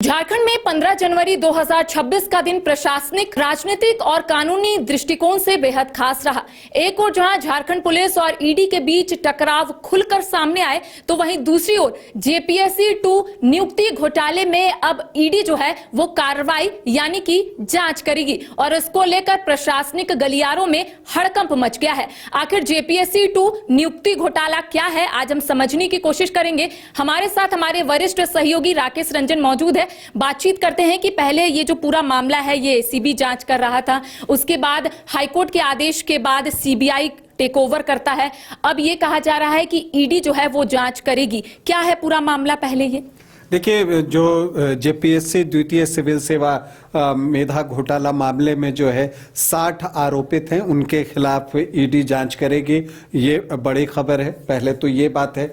झारखंड में 15 जनवरी 2026 का दिन प्रशासनिक, राजनीतिक और कानूनी दृष्टिकोण से बेहद खास रहा। एक ओर जहां झारखंड पुलिस और ईडी के बीच टकराव खुलकर सामने आए, तो वहीं दूसरी ओर जेपीएससी 2 नियुक्ति घोटाले में अब ईडी जो है वो कार्रवाई यानी कि जांच करेगी और इसको लेकर प्रशासनिक गलियारों में हड़कंप मच गया है। आखिर जेपीएससी 2 नियुक्ति घोटाला क्या है, आज हम समझने की कोशिश करेंगे। हमारे साथ हमारे वरिष्ठ सहयोगी राकेश रंजन मौजूद है। बातचीत करते हैं कि पहले ये जो पूरा मामला है ये एसीबी जांच कर रहा था, उसके बाद हाईकोर्ट के आदेश के बाद सीबीआई टेक ओवर करता है। अब ये कहा जा रहा है कि ईडी जो है वो जांच करेगी। क्या है पूरा मामला पहले ये? देखिए, जो जेपीएससी द्वितीय सिविल सेवा मेधा घोटाला मामले में जो है 60 आरोपित हैं, उनके खिलाफ ईडी जांच करेगी। ये बड़ी खबर है। पहले तो ये बात है,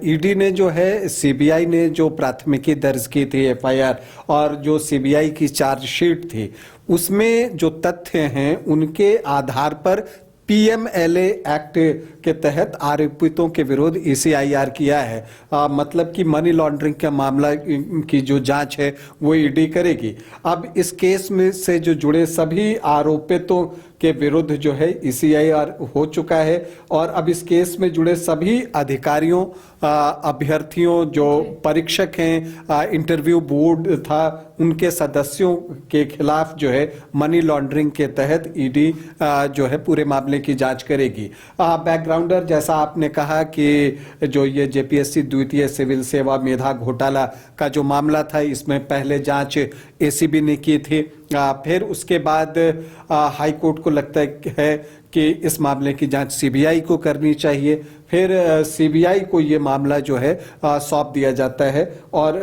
ईडी ने जो है सीबीआई ने जो प्राथमिकी दर्ज की थी एफआईआर और जो सीबीआई की चार्जशीट थी, उसमें जो तथ्य हैं उनके आधार पर पीएमएलए एक्ट के तहत आरोपितों के विरुद्ध ईसीआईआर किया है। मतलब कि मनी लॉन्ड्रिंग का मामला की जो जांच है वो ईडी करेगी। अब इस केस में से जो जुड़े सभी आरोपितों के विरुद्ध जो है ईसीआईआर हो चुका है और अब इस केस में जुड़े सभी अधिकारियों, अभ्यर्थियों, जो परीक्षक हैं, इंटरव्यू बोर्ड था, उनके सदस्यों के खिलाफ जो है मनी लॉन्ड्रिंग के तहत ईडी जो है पूरे मामले की जांच करेगी। बैकग्राउंडर, जैसा आपने कहा कि जो ये जेपीएससी द्वितीय सिविल सेवा मेधा घोटाला का जो मामला था, इसमें पहले जांच एसीबी ने की थी, फिर उसके बाद हाई कोर्ट को लगता है कि इस मामले की जांच सीबीआई को करनी चाहिए। फिर सीबीआई को ये मामला जो है सौंप दिया जाता है और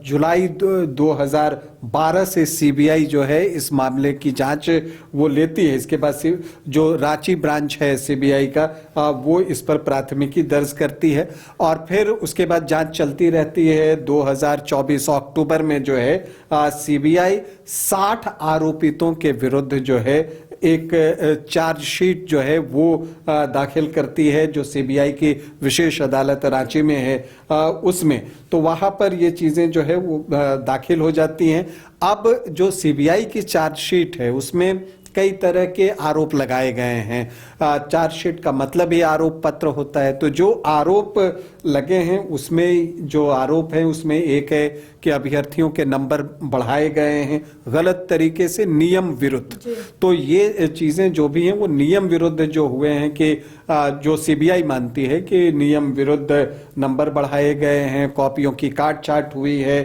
जुलाई 2012 से सीबीआई जो है इस मामले की जांच वो लेती है। इसके बाद जो रांची ब्रांच है सीबीआई का, वो इस पर प्राथमिकी दर्ज करती है और फिर उसके बाद जांच चलती रहती है। 2024 अक्टूबर में जो है सीबीआई 60 आरोपितों के विरुद्ध जो है एक चार्जशीट जो है वो दाखिल करती है, जो सीबीआई की विशेष अदालत रांची में है उसमें। तो वहां पर ये चीजें जो है वो दाखिल हो जाती हैं। अब जो सीबीआई की चार्जशीट है उसमें कई तरह के आरोप लगाए गए हैं। चार्जशीट का मतलब ही आरोप पत्र होता है। तो जो आरोप लगे हैं उसमें जो आरोप है उसमें एक है कि अभ्यर्थियों के नंबर बढ़ाए गए हैं गलत तरीके से, नियम विरुद्ध। तो ये चीजें जो भी हैं वो नियम विरुद्ध जो हुए हैं कि जो सीबीआई मानती है कि नियम विरुद्ध नंबर बढ़ाए गए हैं, कॉपियों की काट छाट हुई है,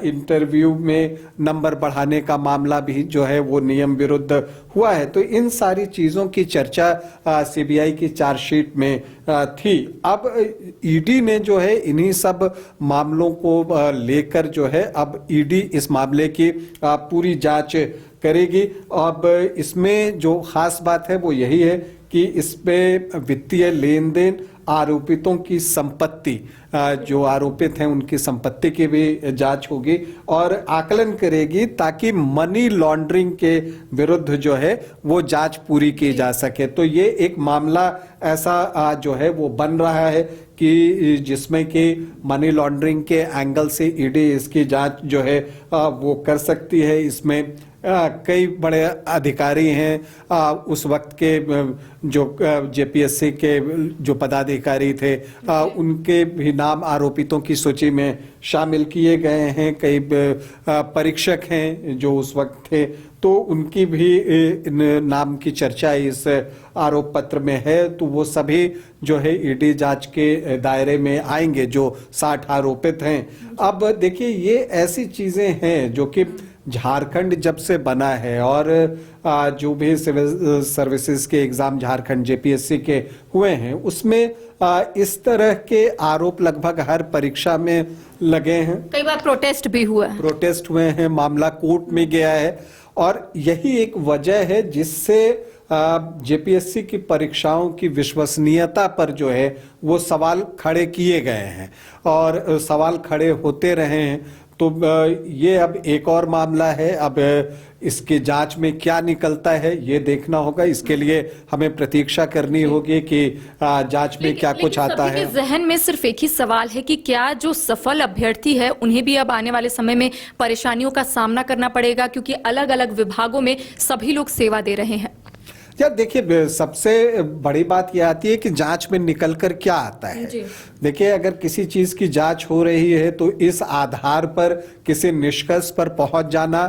इंटरव्यू में नंबर बढ़ाने का मामला भी जो है वो नियम विरुद्ध हुआ है। तो इन सारी चीजों की चर्चा सीबीआई की चार्जशीट में थी। अब ईडी ने जो है इन्हीं सब मामलों को लेकर जो है अब ईडी इस मामले की पूरी जांच करेगी। अब इसमें जो खास बात है वो यही है कि इस पे वित्तीय लेन देन, आरोपितों की संपत्ति, जो आरोपित हैं उनकी संपत्ति की भी जांच होगी और आकलन करेगी ताकि मनी लॉन्ड्रिंग के विरुद्ध जो है वो जांच पूरी की जा सके। तो ये एक मामला ऐसा जो है वो बन रहा है कि जिसमें कि मनी लॉन्ड्रिंग के एंगल से ईडी इसकी जांच जो है वो कर सकती है। इसमें कई बड़े अधिकारी हैं, उस वक्त के जो जेपीएससी के जो पदाधिकारी थे उनके भी नाम आरोपितों की सूची में शामिल किए गए हैं। कई परीक्षक हैं जो उस वक्त थे, तो उनकी भी नाम की चर्चा इस आरोप पत्र में है। तो वो सभी जो है ईडी जांच के दायरे में आएंगे जो 60 आरोपित हैं। अब देखिए, ये ऐसी चीजें हैं जो कि झारखंड जब से बना है और जो भी सिविल सर्विसेज के एग्जाम झारखंड जेपीएससी के हुए हैं उसमें इस तरह के आरोप लगभग हर परीक्षा में लगे हैं। कई बार प्रोटेस्ट भी हुए हैं, मामला कोर्ट में गया है और यही एक वजह है जिससे जेपीएससी की परीक्षाओं की विश्वसनीयता पर जो है वो सवाल खड़े किए गए हैं और सवाल खड़े होते रहे हैं। तो ये अब एक और मामला है। अब इसकी जांच में क्या निकलता है ये देखना होगा। इसके लिए हमें प्रतीक्षा करनी होगी कि जांच में क्या कुछ आता है। जहन में सिर्फ एक ही सवाल है कि क्या जो सफल अभ्यर्थी है उन्हें भी अब आने वाले समय में परेशानियों का सामना करना पड़ेगा, क्योंकि अलग अलग विभागों में सभी लोग सेवा दे रहे हैं। यार देखिए, सबसे बड़ी बात यह आती है कि जांच में निकल कर क्या आता है। देखिए, अगर किसी चीज की जांच हो रही है तो इस आधार पर किसी निष्कर्ष पर पहुंच जाना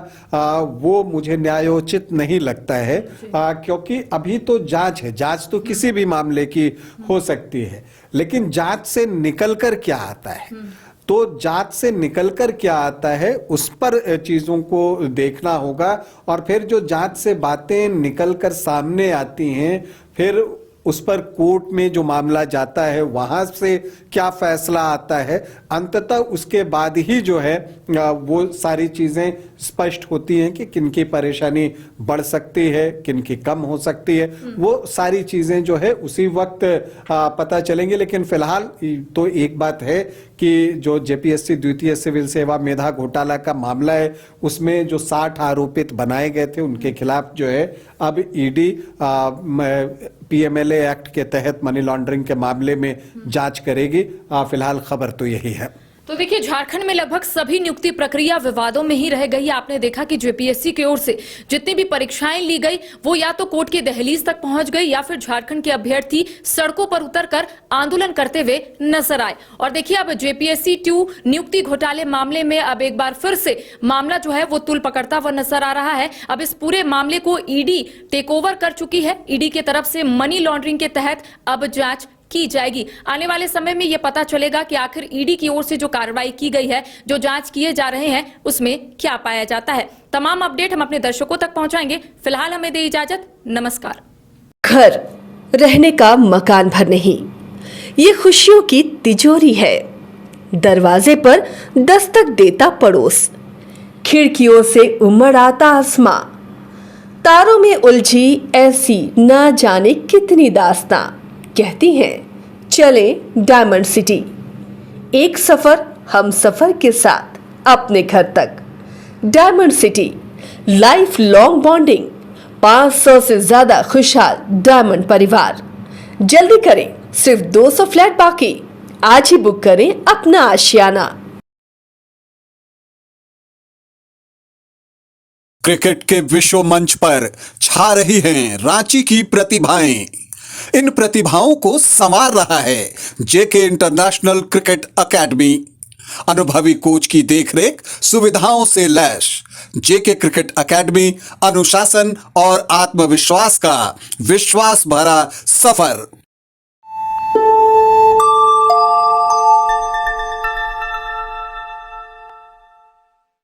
वो मुझे न्यायोचित नहीं लगता है, क्योंकि अभी तो जांच है। जांच तो किसी भी मामले की हो सकती है, लेकिन जांच से निकल कर क्या आता है, तो जांच से निकलकर क्या आता है उस पर चीजों को देखना होगा। और फिर जो जांच से बातें निकलकर सामने आती हैं, फिर उस पर कोर्ट में जो मामला जाता है वहां से क्या फैसला आता है, अंततः उसके बाद ही जो है वो सारी चीजें स्पष्ट होती हैं कि किनकी परेशानी बढ़ सकती है, किनकी कम हो सकती है। वो सारी चीजें जो है उसी वक्त पता चलेंगी। लेकिन फिलहाल तो एक बात है कि जो जेपीएससी द्वितीय सिविल सेवा मेधा घोटाला का मामला है उसमें जो 60 आरोपित बनाए गए थे उनके खिलाफ जो है अब ईडी पीएमएलए एक्ट के तहत मनी लॉन्ड्रिंग के मामले में जांच करेगी। फिलहाल खबर तो यही है। तो देखिए, झारखंड में लगभग सभी नियुक्ति प्रक्रिया विवादों में ही रह गई। आपने देखा कि जेपीएससी की ओर से जितनी भी परीक्षाएं ली गई वो या तो कोर्ट की दहलीज तक पहुंच गई या फिर झारखंड के अभ्यर्थी सड़कों पर उतरकर आंदोलन करते हुए नजर आए। और देखिए, अब जेपीएससी 2 नियुक्ति घोटाले मामले में अब एक बार फिर से मामला जो है वो तुल पकड़ता हुआ नजर आ रहा है। अब इस पूरे मामले को ईडी टेक ओवर कर चुकी है। ईडी की तरफ से मनी लॉन्ड्रिंग के तहत अब जांच की जाएगी। आने वाले समय में यह पता चलेगा कि आखिर ईडी की ओर से जो कार्रवाई की गई है, जो जांच किए जा रहे हैं, उसमें क्या पाया जाता है। तमाम अपडेट हम अपने दर्शकों तक पहुंचाएंगे। फिलहाल हमें दे इजाजत। नमस्कार। घर रहने का मकान भर नहीं, ये खुशियों की तिजोरी है। दरवाजे पर दस्तक देता पड़ोस, खिड़कियों से उमड़ आता आसमां, तारों में उलझी ऐसी ना जाने कितनी दास्तां। कहती हैं चले डायमंड सिटी, एक सफर हम सफर के साथ अपने घर तक। Diamond city, life long bonding, 500 से ज्यादा खुशहाल डायमंड परिवार। जल्दी करें, सिर्फ 200 फ्लैट बाकी। आज ही बुक करें अपना आशियाना। क्रिकेट के विश्व मंच पर छा रही हैं रांची की प्रतिभाएं। इन प्रतिभाओं को संवार रहा है जेके इंटरनेशनल क्रिकेट एकेडमी। अनुभवी कोच की देखरेख, सुविधाओं से लैस जेके क्रिकेट एकेडमी अनुशासन और आत्मविश्वास का विश्वास भरा सफर।